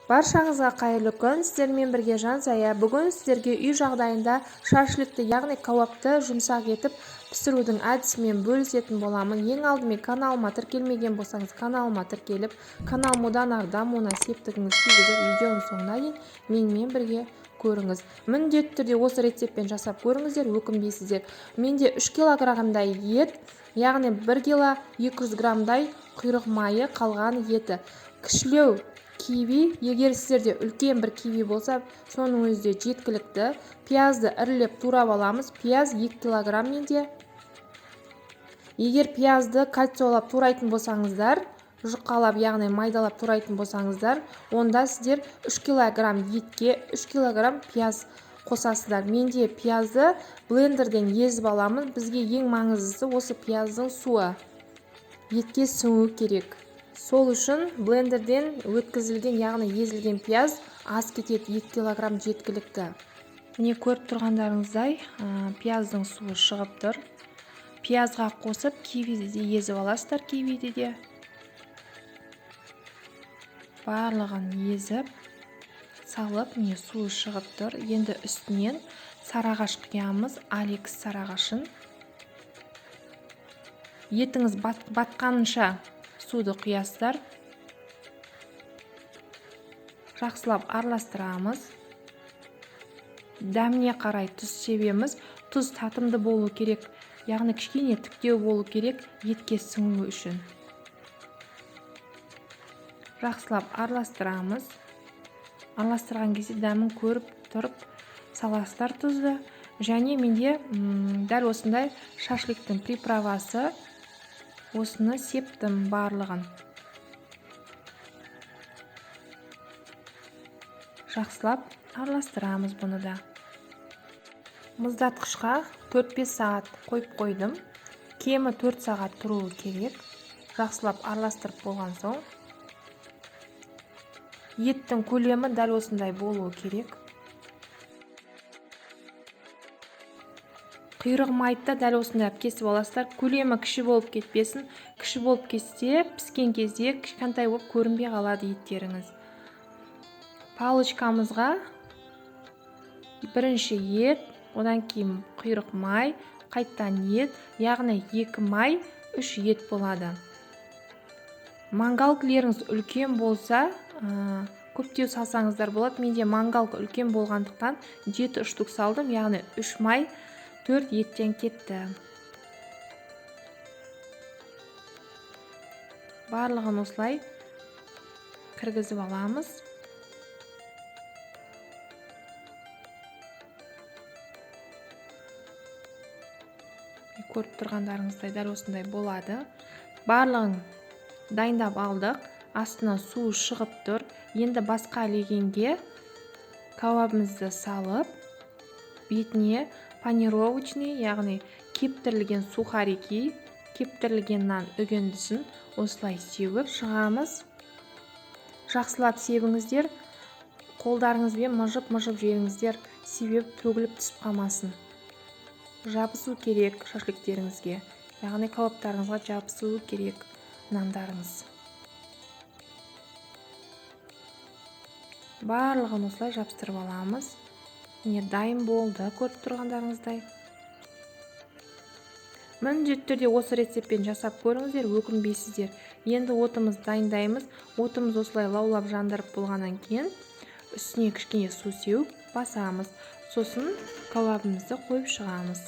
Баршаңызға қайырлы күн. Сіздермен бірге Жансая. Бүгін сіздерге үй жағдайында шашлыкты, яғни кауапты жұмсақ етіп пісірудің әдісімен бөлісетін боламын. Ең алдымен каналыма тіркелмеген болсаңыз, каналыма тіркеліп, каналым одан ары дамуына септігіңіз тигізіп, видеоның соңына дейін менімен бірге көріңіз. Міндетті түрде осы рецептпен жасап көріңіздер, өкінбейсіздер. Менде 3 килограммдай ет, яғни 1 кило 200 граммдай құйрық майы, қалған еті. Кішілеу киви, егер сіздерде үлкен бір киви болса, соның өзі де жеткілікті. Пиязды ірілеп турап аламыз. Пияз 2 килограмм менде. Егер пиязды кальциолап турайтын болсаңыздар, жұқалап, яғни майдалап турайтын болсаңыздар, онда сіздер 3 килограмм етке 3 килограмм пияз қосасыздар. Менде пиязды блендерден езіп аламын. Бізге ең маңыздысы осы пияздың суы етке сіңу керек. Сол үшін блендерден өткізілген, яғни езілген пияз аз кетеді, 2 килограмм жеткілікті. Міне көріп тұрғандарыңыздай, пияздың суы шығып тұр. Пиязға қосып, кивиді де езіп аласыздар, кивиді де. Барлығын езіп, салып, міне суы шығып тұр. Енді үстінен сарағаш құямыз, Алекс сарағашын. Етіңіз батқанынша суды құясыздар. Жақсылап араластырамыз. Дәміне қарай тұз себеміз. Тұз татымды болу керек, яғни кішкене тіктеу болу керек етке сіңуі үшін. Жақсылап араластырамыз. Араластырған кезде дәмін көріп тұрып саласыздар тұзды. Және менде дәл осындай шашликтің приправасы, осыны септім барлығын. Жақсылап араластырамыз бұны да. Мұздатқышқа 4-5 сағат қойып қойдым. Кемі 4 сағат тұруы керек. Жақсылап араластырып болған соң, еттің көлемі дәл осындай болуы керек. Құйрық майды дәл осындай кесіп аласыздар. Көлемі кіші болып кетпесін. Кіші болып кетсе, піскен кезде кішкентай болып көрінбей қалады еттеріңіз. Палочкамызға бірінші ет, одан кейін құйрық май, қайттан ет, яғни 2 май, 3 ет болады. Мангалкілеріңіз үлкен болса, көптеу салсаңыздар болады. Менде мангалка үлкен болғандықтан 7 штук салдым, яғни 3 май, 4 еттен кетті. Барлығын осылай кіргізіп аламыз. Көріп тұрғандарыңыздай дәл осындай болады. Барлығын дайындап алдық. Астына су шығып тұр. Енді басқа легенге кауабымызды салып, бетіне панировочный, яғни кептірілген сухарики, кептірілген нан үгіндісін осылай сеуіп шығамыз. Жақсылап себіңіздер, қолдарыңызбен мыжып-мыжып жеңіздер, себеп төгіліп түсіп қалмасын. Жабысу керек шашликтеріңізге, яғни кауаптарыңызға жабысу керек нандарыңыз. Барлығын осылай жабыстырып аламыз. Міне дайын болды, көріп тұрғандарыңыздай. Міндетті түрде осы рецептпен жасап көріңіздер, өкінбейсіздер. Енді отымыз дайындаймыз. Отымыз осылай лаулап жандырып болғаннан кейін үстіне кішкене су сеуіп басамыз. Сосын кауабымызды қойып шығамыз.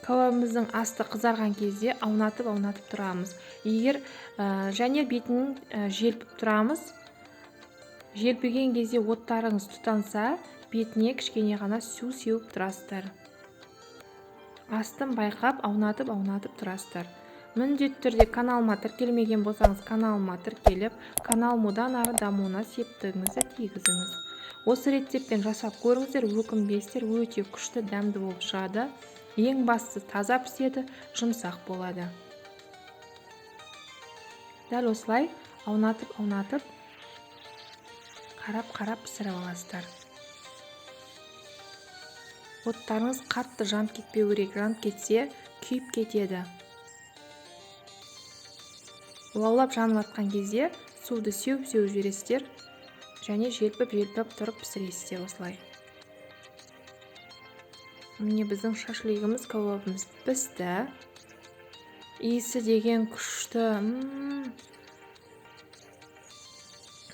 Кауабымыздың асты қызарған кезде аунатып тұрамыз. Егер және бетінің желпіп тұрамыз. Желпіген кезде оттарыңыз тұтанса, бетіне кішкене ғана су сеуіп тұрасыздар. Астын байқап, аунатып тұрасыздар. Міндетті түрде каналыма тіркелмеген болсаңыз, каналыма тіркеліп, каналым одан ары дамуына септігіңізді тигізіңіз. Осы рецептпен жасап көріңіздер, өкінбейсіздер, өте күшті дәмді болып шығады. Ең бастысы таза піседі, жұмсақ болады. Дәл осылай аунатып қарап пісіріп аласыздар. Оттарыңыз қатты жанып кетпеу керек, жанып кетсе күйіп кетеді. Лаулап жанып жатқан кезде суды сеуіп жібересіздер және желпіп тұрып пісіресіздер осылай. Міне біздің шашлығымыз, кәуабымыз пісті. Иісі деген күшті.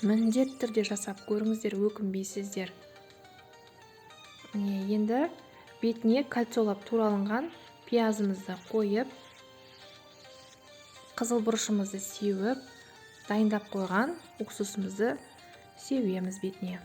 Міндетті түрде жасап көріңіздер, өкінбейсіздер. Міне енді бетіне кольцолап туралынған пиязымызды қойып, қызыл бұрышымызды сеуіп, дайындап қойған уксусымызды сеуеміз бетіне.